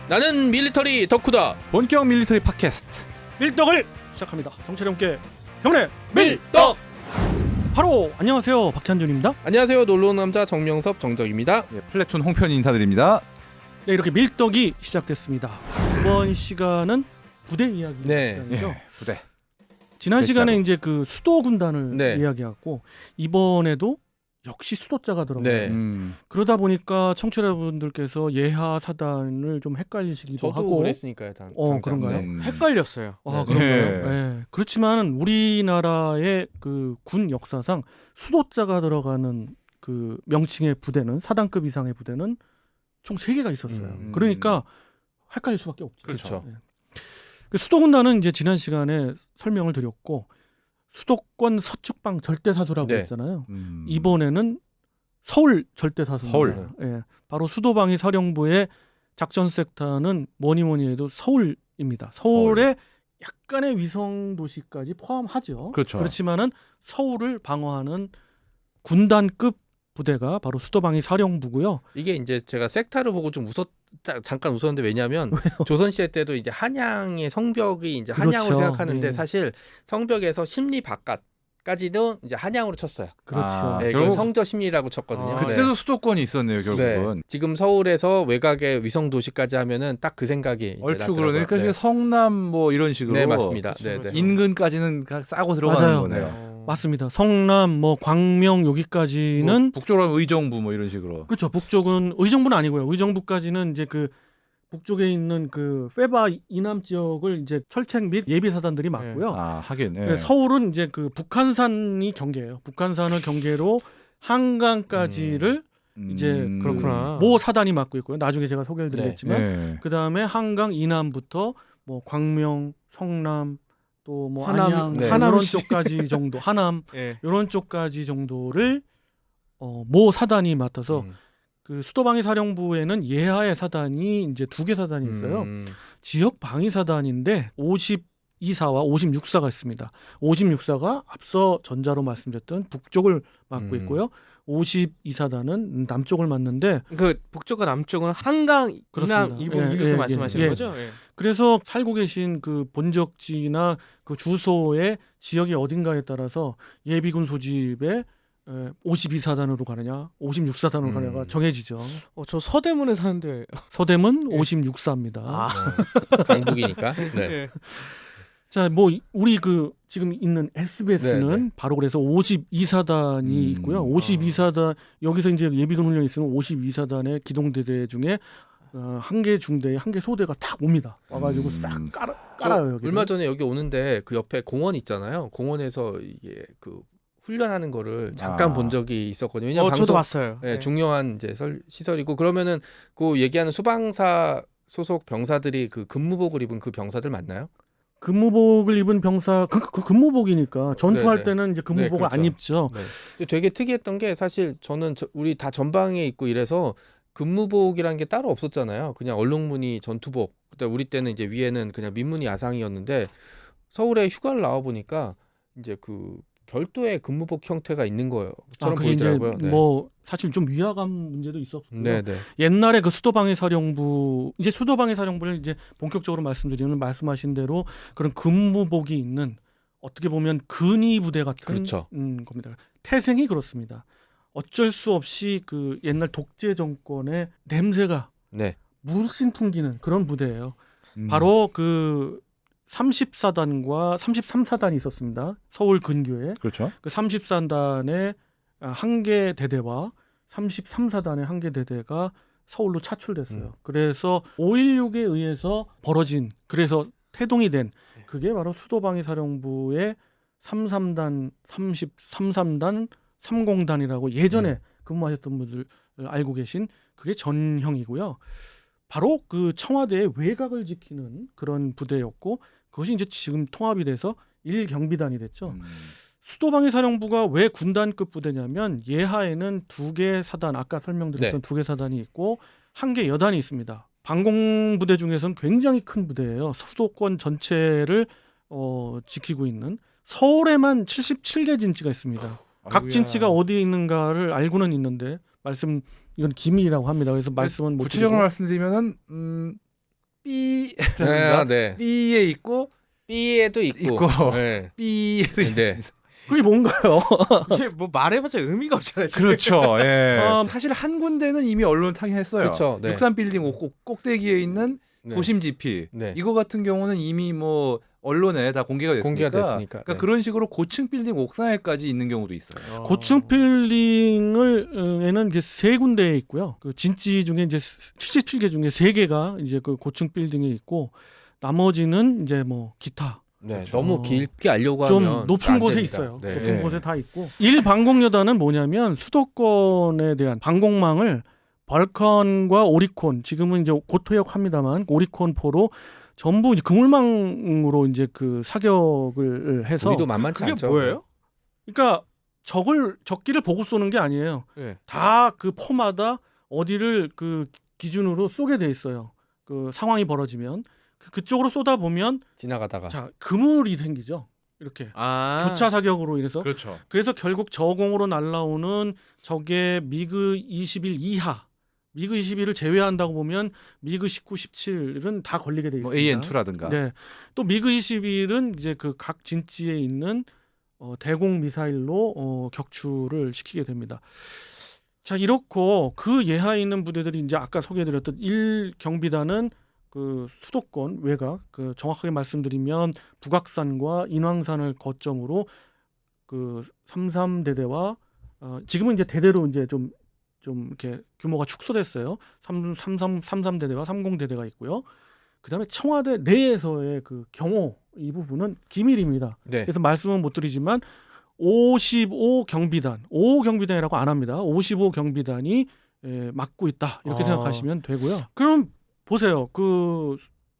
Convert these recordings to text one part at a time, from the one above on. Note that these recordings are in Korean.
나는 밀리터리 덕후다. 본격 밀리터리 팟캐스트 밀떡을 시작합니다. 정철이 함께 병원의 밀떡. 바로 안녕하세요, 박찬준입니다. 안녕하세요, 놀러온 남자 정명섭 정적입니다. 예, 플래툰 홍편이 인사드립니다. 네, 이렇게 밀떡이 시작됐습니다. 이번 시간은 부대 이야기 시간이죠. 예, 부대. 지난 부대자로. 시간에 이제 그 수도 군단을 네. 이야기했고 이번에도 역시 수도자가 들어가요. 네. 그러다 보니까 청취자분들께서 예하 사단을 좀 헷갈리시기도 저도 하고. 그랬으니까요. 그런가요? 헷갈렸어요. 아, 네. 그런가요? 예. 네. 그렇지만 우리나라의 그 군 역사상 수도자가 들어가는 그 명칭의 부대는 사단급 이상의 부대는 총 3개가 있었어요. 그러니까 헷갈릴 수밖에 없죠. 그렇죠. 네. 그 수도군단은 이제 지난 시간에 설명을 드렸고 수도권 서측방 절대사수라고 네. 했잖아요. 이번에는 서울 절대사수입니다. 서울. 예. 바로 수도방위 사령부의 작전 섹터는 뭐니 해도 서울입니다. 서울에 약간의 위성 도시까지 포함하죠. 그렇죠. 그렇지만은 서울을 방어하는 군단급 부대가 바로 수도방위 사령부고요. 이게 이제 제가 섹타를 보고 좀 잠깐 웃었는데 왜냐하면 조선시대 때도 이제 한양의 성벽이 이제 한양으로 그렇죠. 생각하는데 네. 사실 성벽에서 심리 바깥까지도 이제 한양으로 쳤어요. 그렇죠. 아, 네, 이걸 결국 성저 심리라고 쳤거든요. 아, 그때도 네. 수도권이 있었네요, 결국은. 네. 지금 서울에서 외곽의 위성 도시까지 하면은 딱 그 생각이 이제 얼추 나더라고요. 그러네. 그러니까 네. 성남 뭐 이런 식으로. 네, 맞습니다. 그렇죠, 네, 네. 그렇죠. 인근까지는 싸고 들어가는 맞아요. 거네요. 맞습니다. 성남, 뭐 광명 여기까지는 뭐 북쪽으로 의정부 뭐 이런 식으로. 그렇죠. 북쪽은 의정부는 아니고요. 의정부까지는 이제 그 북쪽에 있는 그 페바 이남 지역을 이제 철책 및 예비 사단들이 막고요. 아, 하긴. 예. 네, 서울은 이제 그 북한산이 경계예요. 북한산을 경계로 한강까지를 이제 그렇구나. 모 사단이 맡고 있고요. 나중에 제가 소개를 드리겠지만 예. 그 다음에 한강 이남부터 뭐 광명, 성남 또 뭐 하남, 안양 네. 이런 하남시. 쪽까지 정도, 하남 예. 이런 쪽까지 정도를 모 사단이 맡아서 그 수도방위 사령부에는 예하의 사단이 이제 2개 사단이 있어요. 지역 방위 사단인데 52사와 56사가 있습니다. 56사가 앞서 전자로 말씀드렸던 북쪽을 맡고 있고요. 52사단은 남쪽을 맡는데 그 북쪽과 남쪽은 한강 그렇습니다. 이남 이북 예, 이렇게 예, 말씀하시는 예. 거죠? 예. 그래서 살고 계신 그 본적지나 그 주소의 지역이 어딘가에 따라서 예비군 소집에 52사단으로 가느냐, 56사단으로 가느냐가 정해지죠. 저 서대문에 사는데. 서대문 예. 54입니다. 아. 강북이니까. 네. 예. 자, 뭐 우리 그 지금 있는 SBS는 네, 네. 바로 그래서 52사단이 있고요. 52사단 여기서 이제 예비군 훈련이 있으면 52사단의 기동대대 중에 한 개 중대, 한 개 소대가 딱 옵니다. 와가지고 싹 깔아요. 여기. 얼마 전에 여기 오는데 그 옆에 공원 있잖아요. 공원에서 이게 그 훈련하는 거를 잠깐 본 적이 있었거든요. 왜냐면 저도 방송 봤어요. 네, 예. 중요한 이제 시설이고 그러면은 그 얘기하는 수방사 소속 병사들이 그 근무복을 입은 그 병사들 맞나요? 근무복을 입은 병사 그 근무복이니까 전투할 네, 네. 때는 이제 근무복을 네, 그렇죠. 안 입죠. 네. 근데 되게 특이했던 게 사실 저는 우리 다 전방에 있고 이래서 근무복이라는 게 따로 없었잖아요. 그냥 얼룩무늬 전투복. 그때 우리 때는 이제 위에는 그냥 민무늬 야상이었는데 서울에 휴가를 나와 보니까 이제 그 별도의 근무복 형태가 있는 거처럼 그게 이제 보이더라고요. 네. 뭐 사실 좀 위화감 문제도 있었고요. 네, 네. 옛날에 그 수도방위 사령부 이제 수도방위 사령부를 이제 본격적으로 말씀드리면 말씀하신 대로 그런 근무복이 있는 어떻게 보면 근위 부대 같은 그렇죠. 겁니다. 태생이 그렇습니다. 어쩔 수 없이 그 옛날 독재 정권의 냄새가 네. 물씬 풍기는 그런 부대예요. 바로 그 30사단과 33사단이 있었습니다. 서울 근교에 그렇죠. 그 30사단의 한 개 대대와 33사단의 한 개 대대가 서울로 차출됐어요. 그래서 5.16에 의해서 벌어진 그래서 태동이 된 그게 바로 수도방위 사령부의 33단, 33단, 30단이라고 예전에 근무하셨던 분들 알고 계신 그게 전형이고요. 바로 그 청와대의 외곽을 지키는 그런 부대였고 그것이 이제 지금 통합이 돼서 1경비단이 됐죠. 수도방위 사령부가 왜 군단급 부대냐면 예하에는 2개 사단 아까 설명드렸던 2개 사단이 있고 1개 여단이 있습니다. 방공부대 중에서는 굉장히 큰 부대예요. 수도권 전체를 지키고 있는 서울에만 77개 진지가 있습니다. 각 진지가 어디에 있는가를 알고는 있는데 이건 기밀이라고 합니다. 그래서 말씀은 못 구체적으로 드리고. 말씀드리면은 B라든가 네. B에 있고 B에도 있고. 네. B에도 네. 있어. 그게 뭔가요? 이게 뭐 말해봤자 의미가 없잖아요. 지금. 그렇죠. 예. 사실 한 군데는 이미 언론 타기했어요. 그렇죠. 네. 63 빌딩 꼭대기에 있는 네. 도심 GP. 네. 이거 같은 경우는 이미 뭐 언론에 다 공개가 됐으니까. 그러니까 네. 그런 식으로 고층 빌딩 옥상에까지 있는 경우도 있어요. 고층 빌딩에는 이제 3군데에 있고요. 그 진지 중에 이제 77개 중에 3개가 이제 그 고층 빌딩에 있고 나머지는 이제 뭐 기타 네. 그렇죠. 너무 길게 알려고 좀 하면 높은 안 곳에 됩니다. 있어요. 네. 높은 네. 곳에 다 있고 일방공여단은 뭐냐면 수도권에 대한 방공망을 벌컨과 오리콘 지금은 이제 고토역합니다만 오리콘 포로 전부 이제 그물망으로 이제 그 사격을 해서 우리도 만만치 그게 않죠. 뭐예요? 그러니까 적기를 보고 쏘는 게 아니에요. 네. 다 그 포마다 어디를 그 기준으로 쏘게 돼 있어요. 그 상황이 벌어지면 그쪽으로 쏘다 보면 지나가다가. 자 그물이 생기죠. 이렇게 아. 교차 사격으로 인해서 그렇죠. 그래서 결국 저공으로 날라오는 적의 미그 21 이하 미그 21을 제외한다고 보면 미그 19, 17은 다 걸리게 돼 있습니다. 뭐 AN2라든가. 네. 또 미그 21은 이제 그 각 진지에 있는 대공 미사일로 격추를 시키게 됩니다. 자, 이렇고 그 예하에 있는 부대들이 이제 아까 소개해드렸던 1경비단은 그 수도권 외곽, 그 정확하게 말씀드리면 북악산과 인왕산을 거점으로 그 33대대와 지금은 이제 대대로 이제 좀 이렇게 규모가 축소됐어요. 33대대와 30대대가 있고요. 그다음에 청와대 내에서의 그 경호 이 부분은 기밀입니다. 네. 그래서 말씀은 못 드리지만 55경비단, 5경비단이라고 안 합니다. 55경비단이 맡고 있다 이렇게 아. 생각하시면 되고요. 그럼 보세요. 그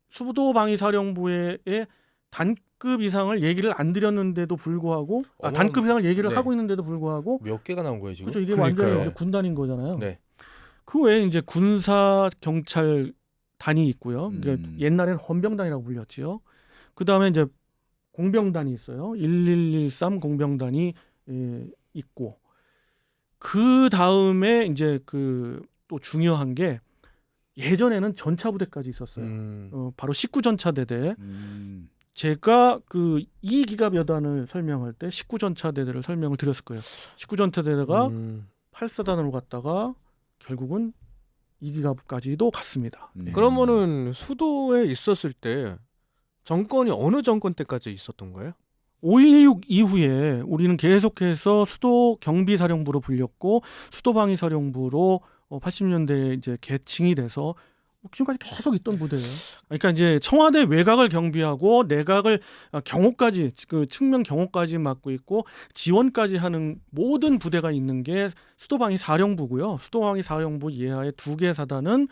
수도방위사령부의 단급 이상을 얘기를 안 드렸는데도 불구하고 단급 이상을 얘기를 네. 하고 있는데도 불구하고 몇 개가 나온 거예요 지금? 그렇죠. 이게 그러니까요. 완전히 이제 군단인 거잖아요. 네. 그 외에 이제 군사 경찰 단이 있고요. 이제 옛날에는 헌병단이라고 불렸지요. 그 다음에 이제 공병단이 있어요. 1113 공병단이 있고 그 다음에 이제 그 또 중요한 게 예전에는 전차부대까지 있었어요. 바로 19전차대대. 제가 그 2기갑 여단을 설명할 때 19전차대대를 설명을 드렸을 거예요. 19전차대대가 8사단으로 갔다가 결국은 2기갑까지도 갔습니다. 그러면은 수도에 있었을 때 정권이 어느 정권 때까지 있었던 거예요? 5.16 이후에 우리는 계속해서 수도 경비사령부로 불렸고 수도방위사령부로 80년대에 이제 개칭이 돼서 지금까지 계속 있던 부대예요. 그러니까 이제 청와대 외곽을 경비하고 내각을 경호까지 그 측면 경호까지 맡고 있고 지원까지 하는 모든 부대가 있는 게 수도방위사령부고요. 수도방위사령부 예하의 2개 사단은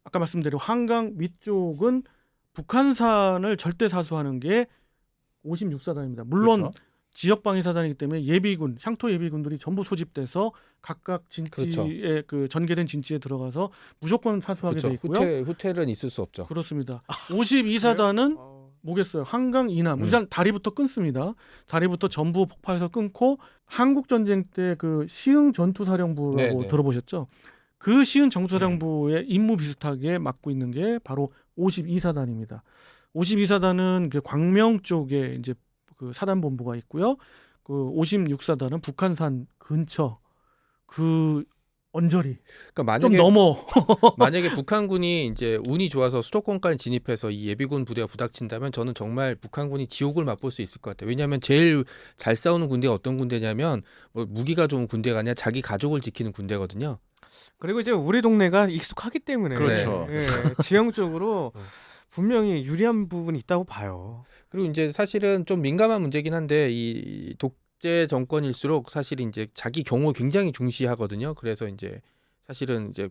아까 말씀드린 한강 위쪽은 북한산을 절대 사수하는 게 56사단입니다. 물론 그렇죠. 지역방위사단이기 때문에 예비군, 향토 예비군들이 전부 소집돼서 각각 진지에 그렇죠. 그 전개된 진지에 들어가서 무조건 사수하게 그렇죠. 돼 있고요. 후퇴는 있을 수 없죠. 그렇습니다. 52사단은 뭐겠어요? 한강 이남. 일단 다리부터 끊습니다. 다리부터 전부 폭파해서 끊고 한국 전쟁 때 그 시흥 전투사령부라고 네. 들어보셨죠? 그 시흥 전투사령부의 임무 비슷하게 맡고 있는 게 바로 52사단입니다. 52사단은 그 광명 쪽에 이제 그 사단본부가 있고요. 그 56사단은 북한산 근처 그 언저리 그러니까 좀 만약에 넘어. 만약에 북한군이 이제 운이 좋아서 수도권까지 진입해서 이 예비군 부대가 부닥친다면 저는 정말 북한군이 지옥을 맛볼 수 있을 것 같아요. 왜냐하면 제일 잘 싸우는 군대가 어떤 군대냐면 뭐 무기가 좋은 군대가 아니라 자기 가족을 지키는 군대거든요. 그리고 이제 우리 동네가 익숙하기 때문에 그렇죠. 예, 지형적으로 분명히 유리한 부분이 있다고 봐요. 그리고 이제 사실은 좀 민감한 문제긴 한데 이 독재 정권일수록 사실 이제 자기 경호 굉장히 중시하거든요. 그래서 이제 사실은 이제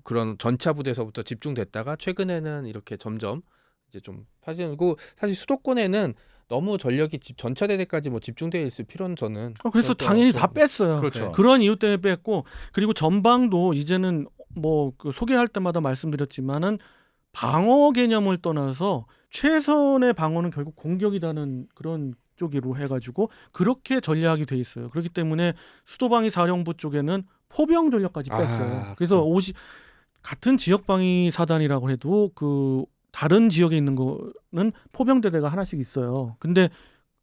그런 전차 부대에서부터 집중됐다가 최근에는 이렇게 점점 이제 좀 파지고 사실 수도권에는 너무 전력이 전차대대까지 뭐 집중되어 있을 필요는 저는 그래서 또 당연히 좀- 다 뺐어요. 그렇죠. 그런 이유 때문에 뺐고 그리고 전방도 이제는 뭐 그 소개할 때마다 말씀드렸지만은 방어 개념을 떠나서 최선의 방어는 결국 공격이라는 그런 쪽으로 해가지고 그렇게 전략이 돼 있어요. 그렇기 때문에 수도방위 사령부 쪽에는 포병 전력까지 뺐어요. 그래서 그렇죠. 같은 지역방위 사단이라고 해도 그 다른 지역에 있는 거는 포병대대가 하나씩 있어요. 근데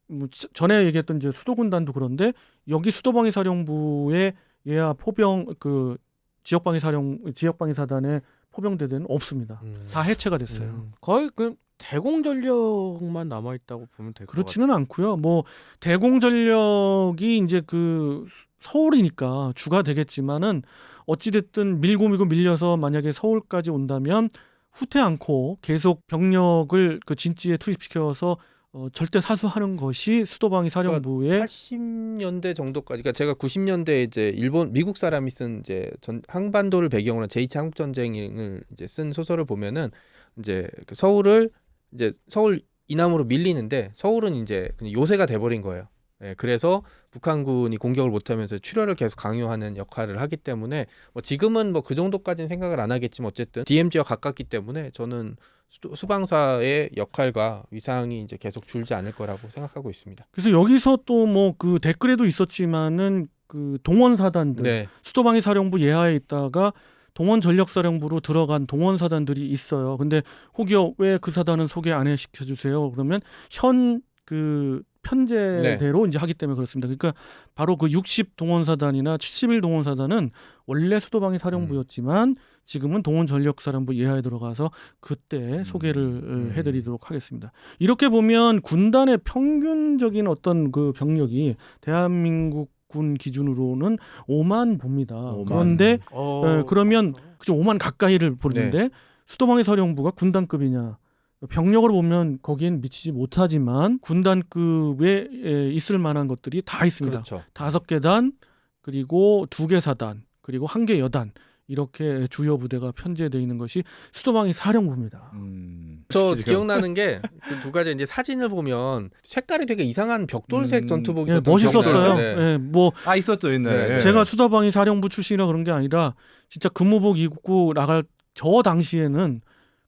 뭐 전에 얘기했던 이제 수도군단도 그런데 여기 수도방위사령부의 예하 포병 그 지역방위사단의 포병대대는 없습니다. 다 해체가 됐어요. 거의 그 대공전력만 남아 있다고 보면 될 것 같아요. 그렇지는 않고요. 뭐 대공전력이 이제 그 서울이니까 주가 되겠지만은 어찌 됐든 밀고 밀려서 만약에 서울까지 온다면 후퇴 않고 계속 병력을 그 진지에 투입시켜서 절대 사수하는 것이 수도방위 사령부의 80년대 정도까지, 그러니까 제가 90년대 이제 미국 사람이 쓴 이제 항반도를 배경으로 한 제2차 한국 전쟁을 이제 쓴 소설을 보면은 이제 그 서울 이남으로 밀리는데 서울은 이제 그냥 요새가 돼버린 거예요. 예, 그래서 북한군이 공격을 못하면서 출혈을 계속 강요하는 역할을 하기 때문에 뭐 지금은 뭐 그 정도까지는 생각을 안 하겠지만 어쨌든 DMZ와 가깝기 때문에 저는 수방사의 역할과 위상이 이제 계속 줄지 않을 거라고 생각하고 있습니다. 그래서 여기서 또 뭐 그 댓글에도 있었지만은 그 동원사단들 네, 수도방위 사령부 예하에 있다가 동원전력사령부로 들어간 동원사단들이 있어요. 근데 혹여 왜 그 사단은 소개 안 시켜 주세요? 그러면 현 그 편제대로 이제 하기 때문에 그렇습니다. 그러니까 바로 그 60 동원사단이나 71 동원사단은 원래 수도방위 사령부였지만 지금은 동원전력사령부 예하에 들어가서 그때 소개를 해드리도록 하겠습니다. 이렇게 보면 군단의 평균적인 어떤 그 병력이 대한민국 군 기준으로는 5만 봅니다. 5만. 그런데 그러면 그죠 5만 가까이를 보는데 수도방위 사령부가 군단급이냐? 병력으로 보면 거기엔 미치지 못하지만 군단급에 있을 만한 것들이 다 있습니다. 그렇죠. 5개 단 그리고 2개 사단 그리고 1개 여단 이렇게 주요 부대가 편제되어 있는 것이 수도방위 사령부입니다. 저 기억나는 게 그 두 가지 이제 사진을 보면 색깔이 되게 이상한 벽돌색 전투복이 예, 있었던 멋있었어요. 기억나요. 네. 예, 뭐 있었죠 옛날에. 네. 예. 제가 수도방위 사령부 출신이라 그런 게 아니라 진짜 근무복 입고 나갈 저 당시에는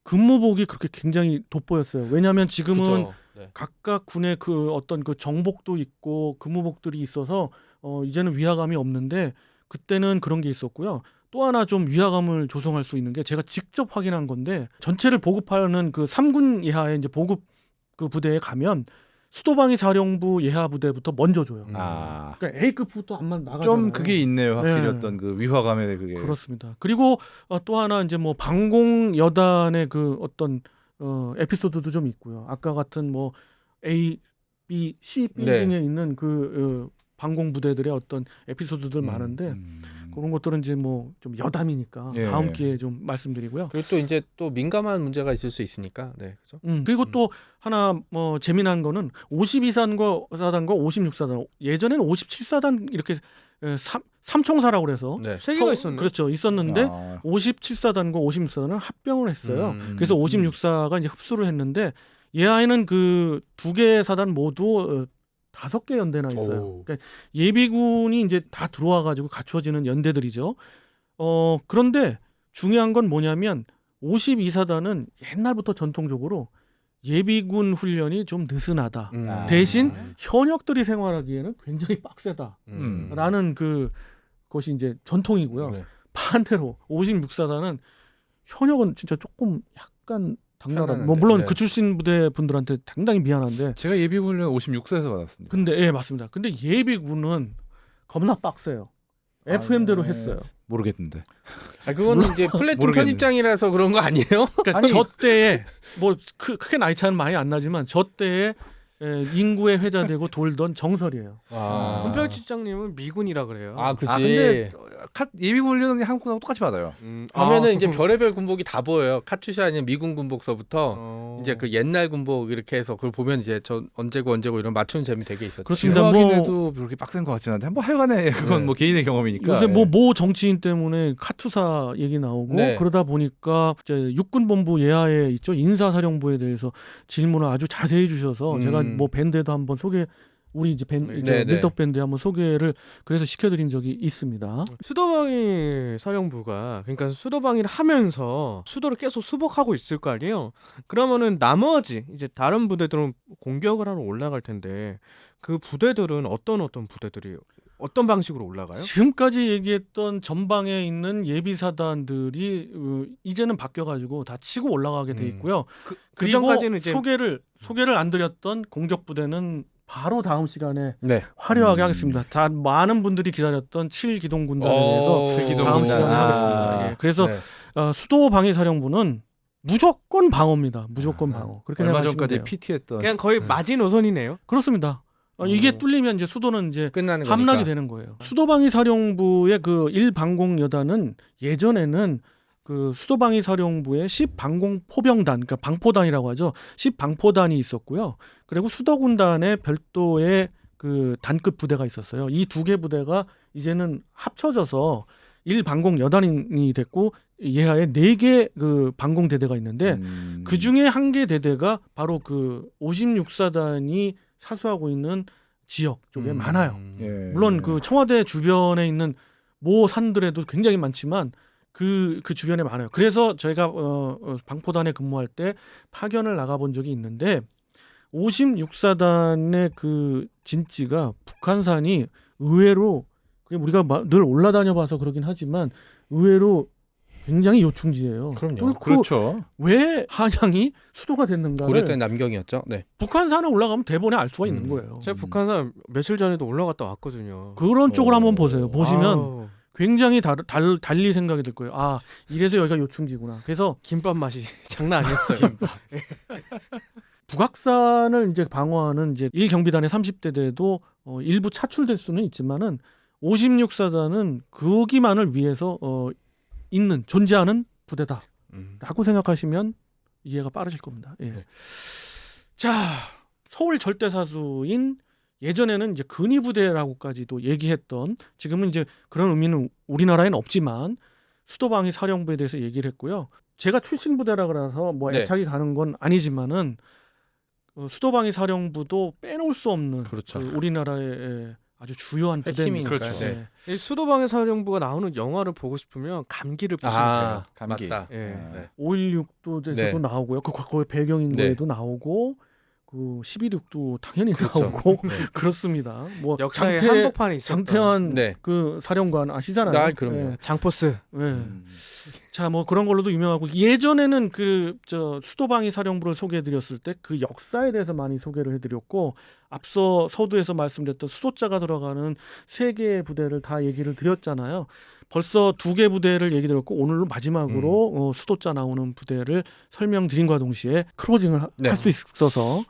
근무복이 그렇게 굉장히 돋보였어요. 왜냐하면 지금은 그죠. 네. 각각 군의 그 어떤 그 정복도 있고 근무복들이 있어서 이제는 위화감이 없는데 그때는 그런 게 있었고요. 또 하나 좀 위화감을 조성할 수 있는 게 제가 직접 확인한 건데 전체를 보급하는 그 3군 예하의 이제 보급 그 부대에 가면 수도방위 사령부 예하 부대부터 먼저 줘요. 그러니까 A급부터 안만 나가잖아요. 좀 그게 있네요. 확실히 네. 어떤 그 위화감의 그게. 그렇습니다. 그리고 또 하나 이제 뭐 방공 여단의 그 어떤 에피소드도 좀 있고요. 아까 같은 뭐 A, B, C 빌딩에 있는 그 방공 부대들의 어떤 에피소드들 많은데 그런 것들은 이제 뭐 좀 여담이니까 다음 기회에 좀 말씀드리고요. 그리고 또 이제 또 민감한 문제가 있을 수 있으니까. 네, 그죠? 그리고 또 하나 뭐 재미난 거는 52사단과 56사단 예전에는 57사단 이렇게 3총사라고 그래서 네. 세 개가 있었네. 그렇죠. 있었는데 57사단과 56사단은 합병을 했어요. 그래서 56사가 이제 흡수를 했는데 예하에는 그 2개 사단 모두 5개 연대나 있어요. 그러니까 예비군이 이제 다 들어와 가지고 갖춰지는 연대들이죠. 그런데 중요한 건 뭐냐면 52사단은 옛날부터 전통적으로 예비군 훈련이 좀 느슨하다. 대신 현역들이 생활하기에는 굉장히 빡세다라는 그것이 이제 전통이고요. 네. 반대로 56사단은 현역은 진짜 조금 약간 당나라. 뭐 편안한데, 물론 네. 그 출신 부대 분들한테 상당히 미안한데. 제가 예비군련 56사에서 받았습니다. 근데 예 맞습니다. 근데 예비군은 겁나 빡세요. FM대로 했어요. 모르겠는데. 그거는 이제 플래툰 모르겠네. 편입장이라서 그런 거 아니에요? 그러니까 저 때에 뭐 크게 나이 차이는 많이 안 나지만 저 때에 인구에 회자되고 돌던 정설이에요. 헌병실장님은 미군이라 그래요. 그지. 근데 예비군련은 그냥 한국하고 똑같이 받아요. 가면은 이제 별의별 군복이 다 보여요. 카투샤 아니면 미군 군복서부터 이제 그 옛날 군복 이렇게 해서 그걸 보면 이제 저 언제고 이런 맞추는 재미 되게 있었죠. 그렇습니다. 기록하기에도 그렇게 빡센 것 같지는 않은데 뭐 하여간에 그건 뭐 개인의 경험이니까. 요새 모 정치인 때문에 카투사 얘기 나오고 그러다 보니까 이제 육군본부 예하에 있죠 인사사령부에 대해서 질문을 아주 자세히 주셔서 제가 뭐 밴드에도 한번 우리 이제 밀떡 밴드에 한번 소개를 그래서 시켜드린 적이 있습니다. 수도방위 사령부가 그러니까 수도방위를 하면서 수도를 계속 수복하고 있을 거 아니에요. 그러면은 나머지 이제 다른 부대들은 공격을 하러 올라갈 텐데 그 부대들은 어떤 부대들이 어떤 방식으로 올라가요? 지금까지 얘기했던 전방에 있는 예비사단들이 이제는 바뀌어가지고 다 치고 올라가게 돼 있고요. 그 그리고 전까지는 이제 소개를 안 드렸던 공격 부대는 바로 다음 시간에 네. 화려하게 하겠습니다. 다 많은 분들이 기다렸던 7기동 군단에 대해서 칠기동 다음 군단. 시간에 아. 하겠습니다. 예. 그래서 네. 수도 방위사령부는 무조건 방어입니다. 무조건 방어. 그렇게 얼마 생각하시면 전까지 돼요. PT했던 그냥 거의 마지노선이네요. 그렇습니다. 이게 뚫리면 이제 수도는 이제 끝나는 함락이 거니까. 되는 거예요. 수도방위사령부의 그 1방공여단은 예전에는 그 수도방위사령부의 10방공포병단, 그러니까 방포단이라고 하죠. 10방포단이 있었고요. 그리고 수도군단에 별도의 그 단급 부대가 있었어요. 이 두 개 부대가 이제는 합쳐져서 1방공여단이 됐고 예하에 4개 그 방공대대가 있는데 그 중에 한 개 대대가 바로 그 56사단이 사수하고 있는 지역 쪽에 많아요. 예. 물론 그 청와대 주변에 있는 모 산들에도 굉장히 많지만 그 주변에 많아요. 그래서 저희가 방포단에 근무할 때 파견을 나가본 적이 있는데 56사단의 그 진지가 북한산이 의외로 그게 우리가 늘 올라다녀봐서 그러긴 하지만 의외로 굉장히 요충지예요. 그럼요. 뚫고 그렇죠. 왜 한양이 수도가 됐는가를 고려 때 남경이었죠. 네. 북한산에 올라가면 대본에 알 수가 있는 거예요. 제가 북한산 며칠 전에도 올라갔다 왔거든요. 그런 쪽으로 한번 보세요. 보시면 아우, 굉장히 달리 생각이 들 거예요. 아, 이래서 여기가 요충지구나. 그래서 김밥 맛이 장난 아니었어요. 북악산을 이제 방어하는 이제 1경비단의 30대대도 일부 차출될 수는 있지만은 56사단은 거기만을 위해서 존재하는 부대다라고 생각하시면 이해가 빠르실 겁니다. 예. 네. 자, 서울 절대사수인 예전에는 이제 근위부대라고까지도 얘기했던 지금은 이제 그런 의미는 우리나라에는 없지만 수도방위 사령부에 대해서 얘기를 했고요. 제가 출신 부대라 그래서 뭐 네. 애착이 가는 건 아니지만은 수도방위 사령부도 빼놓을 수 없는 그렇죠. 그 우리나라의 아주 주요한 부대입니다. 핵심이니까요. 그렇죠. 네. 이 수도방위 사령부가 나오는 영화를 보고 싶으면 감기를 보시면 돼요. 감기. 맞다. 예. 네. 5.16도에서도 네. 나오고요. 그 과거의 배경인 네. 거에도 나오고 그 12.6도 당연히 그렇죠. 나오고 네. 그렇습니다. 뭐 역사의 한복판에 있었던 장태환 네. 그 사령관 아시잖아요. 아, 그럼요. 예. 장포스. 예. 자, 뭐 그런 걸로도 유명하고 예전에는 그 수도방위 사령부를 소개해드렸을 때 그 역사에 대해서 많이 소개를 해드렸고 앞서 서두에서 말씀드렸던 수도자가 들어가는 3개의 부대를 다 얘기를 드렸잖아요. 벌써 2개 부대를 얘기 드렸고 오늘 마지막으로 수도자 나오는 부대를 설명드린과 동시에 크로징을 네. 할 수 있어서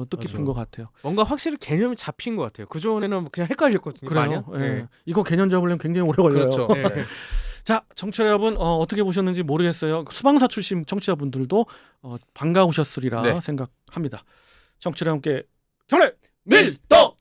뜻깊은 맞아. 것 같아요. 뭔가 확실히 개념이 잡힌 것 같아요. 그 전에는 그냥 헷갈렸거든요. 그래요. 많이. 예. 이거 개념 잡으려면 굉장히 오래 걸려요. 그렇죠. 예. 네. 자, 청취자 여러분 어떻게 보셨는지 모르겠어요. 수방사 출신 청취자분들도 반가우셨으리라 네. 생각합니다. 청취자 여러분께 경례 밀떡!